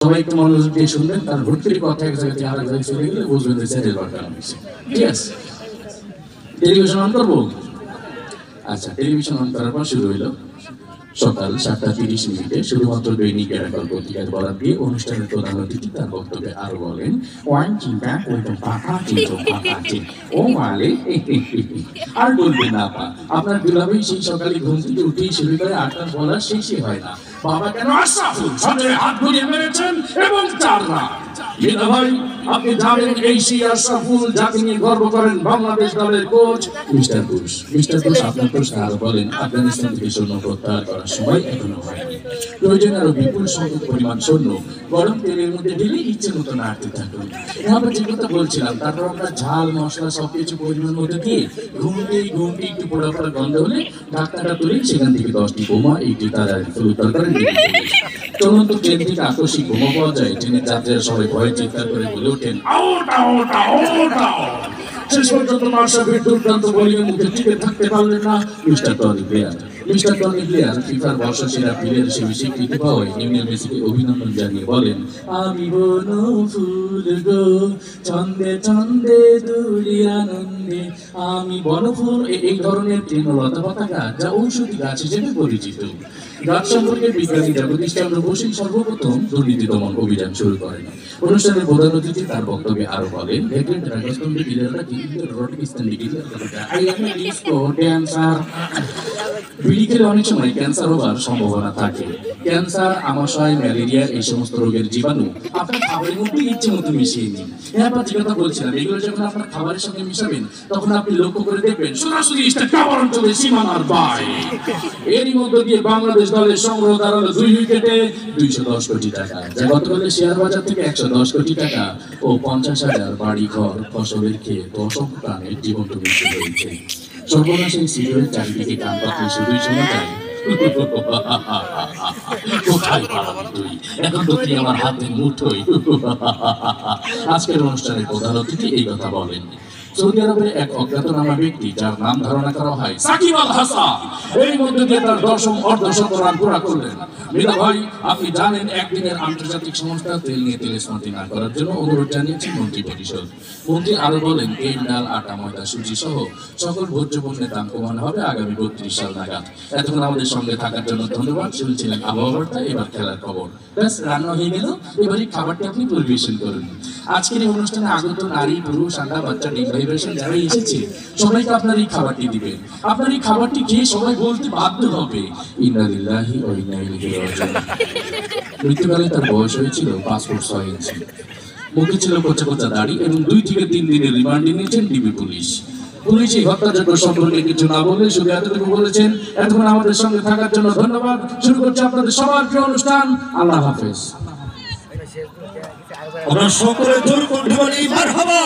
সবাই একটু মনোযোগ দিয়ে শুনবেন, কারণ হুট করে কথা এক জায়গা থেকে আরেক জায়গায় চলে গেলে বুঝবেন যে চ্যানেল বাঁকানো হয়েছে। ঠিক আছে, টেলিভিশন অন করবো? আচ্ছা, টেলিভিশন অন করার পর শুরু হইলো সকাল 7:30 শুধুমাত্র দৈনিক এরাকাল পত্রিকার বরাদ দিয়ে অনুষ্ঠানের প্রধান অতিথি তার বক্তব্যে আরো বলেন, ওয়ান চিন্তা ওইটা পাকা চিন্তা পাকা চিন্তা ও মালে আর বলবেন না আপা, আপনার দুলাভাই সেই সকালে ঘুম থেকে উঠেই শুরু করে আটটা বলার শেষই হয় না, বাবা কেন আশরাফুল সঞ্জয় হাত ঘুরিয়ে মেরেছেন এবং 4 রান। মিনা ভাই, আপনি জানেন এই সেই আশরাফুল যাকে নিয়ে গর্ব করেন বাংলাদেশ দলের coach mister Bush. Mister Bush আপনার প্রশ্ন আরো বলেন, আফগানিস্তান থেকে সৈন্য প্রত্যাহার করার সময় এখনো হয়নি, প্রয়োজনে আরো বিপুল সংখ্যক পরিমাণ সৈন্য গরম তেলের মধ্যে ঢেলে ইচ্ছে মতো নাড়তে থাকুন। আমরা যে কথা বলছিলাম, তারপর আমরা ঝাল মশলা সবকিছু পরিমাণ মধ্যে দিয়ে ঘুমটি একটু পোড়া পোড়া গন্ধ হলে ঢাকনাটা তুলে সেখান থেকে 10টি বোমা একটি তারা উদ্ধার করেন। চলন্ত ট্রেন থেকে আকস্মিক বোমা পাওয়া যায়, ট্রেনের যাত্রীরা সবাই ভয়ে চিৎকার করে বলে ওঠেন, আউট আউট আউট আউট। শেষ পর্যন্ত মাশরাফির দুর্দান্ত বোলিংয়ে মুখে টিকে থাকতে পারলেন না mister Tony Blair. Mister Tony Blair ফিফার বর্ষসেরা প্লেয়ার হিসেবে স্বীকৃতি পাওয়ায় লিওনেল মেসিকে অভিনন্দন জানিয়ে বলেন, আমি বনফুল গো ছন্দে ছন্দে দুলি আনন্দে, আমি বনফুল। এই ধরনের তৃণলতা পতাকা যা ঔষধি গাছ হিসেবে পরিচিত। গাছ সম্পর্কে বিজ্ঞানী জগদীশচন্দ্র বসু সর্বপ্রথম দুর্নীতি দমন অভিযান শুরু করেন। অনুষ্ঠানের প্রধান অতিথি তার বক্তব্যে আরো বলেন, বিড়ি খেলে অনেক সময় ক্যান্সার হওয়ার সম্ভাবনা থাকে। ক্যান্সার, আমাশয়, ম্যালেরিয়া এই সমস্ত রোগের জীবাণু আপনার খাবারের মধ্যে ইচ্ছে মতো মিশিয়ে নিন। এরপর যে কথা বলছিলাম, এগুলো যখন আপনার খাবারের সঙ্গে মিশাবেন তখন আপনি লক্ষ্য করে দেখবেন সরাসরি কাবার অঞ্চলের সীমানার বাইরে। এরই মধ্য দিয়ে বাংলাদেশ দলের সংগ্রহ দাঁড়ালো 2 উইকেটে 210 কোটি টাকা, যা গতকালের শেয়ার বাজার থেকে 110 কোটি টাকা ও 50,000 বাড়ি ঘর ফসলের ক্ষেত অসংখ্য প্রাণের জীবন্ত মৃত্যু হয়েছে। সর্বনাশ এই সিরিয়ালের চারিদিকে কান পাতলে শুধুই শোনা যায়, কোথায় পালাবি তুই, এখন তো তুই আমার হাতে মুঠোই। আজকের অনুষ্ঠানের প্রধান অতিথি এই কথা বলেন। সৌদি আরবের এক অজ্ঞাতনামা ব্যক্তি যার নাম ধারণা করা হয় সাকিব আল হাসান, এই মধ্যে দিয়ে তার 10ম অর্ধশতরান পুরা করলেন। মিনা ভাই, আপনি জানেন একদিনের আন্তর্জাতিক সংস্থা তেল নিয়ে তেলস্মাতি না করার জন্য অনুরোধ জানিয়েছেন মন্ত্রী পরিষদ। মন্ত্রী আরো বলেন, তেল, ডাল, আটা, ময়দা, সুজি সহ সকল ভোজ্য পণ্যের দাম কমানো হবে আগামী 32 সাল নাগাদ। এতক্ষণ আমাদের সঙ্গে থাকার জন্য ধন্যবাদ। শুনছিলেন আবহাওয়া বার্তা, এবার খেলার খবর। ব্যাস, রান্না হয়ে গেল, এবারই খাবারটি আপনি পরিবেশন করুন। আজকের এই অনুষ্ঠানে আগত নারী, পুরুষ, আন্ডা, বাচ্চা, ডিভাইব্রেশন যারা এসেছে সবাইকে আপনার এই খাবারটি দিবেন। আপনার এই খাবারটি খেয়ে সবাই বলতে বাধ্য হবে, ইন্না লিল্লাহি ওয়া ইন্না ইলাইহি রাজিউন। মৃত্যুকালে তার বয়স হয়েছিল 5 ফুট 6 ইঞ্চি। মুখে ছিল কোচা কোচা দাড়ি এবং 2 থেকে 3 দিনের রিমান্ডে নিয়েছেন ডিবি পুলিশ। পুলিশ এই হত্যাযজ্ঞ সম্পর্কে কিছু না বলে শুধু এতটুকু বলেছেন, এতক্ষণ আমাদের সঙ্গে থাকার জন্য ধন্যবাদ। শুরু করছে আপনাদের সবার প্রিয় অনুষ্ঠান। আল্লাহ হাফেজ। আমরা সকলে জোর কণ্ঠে বলি মারহাবা।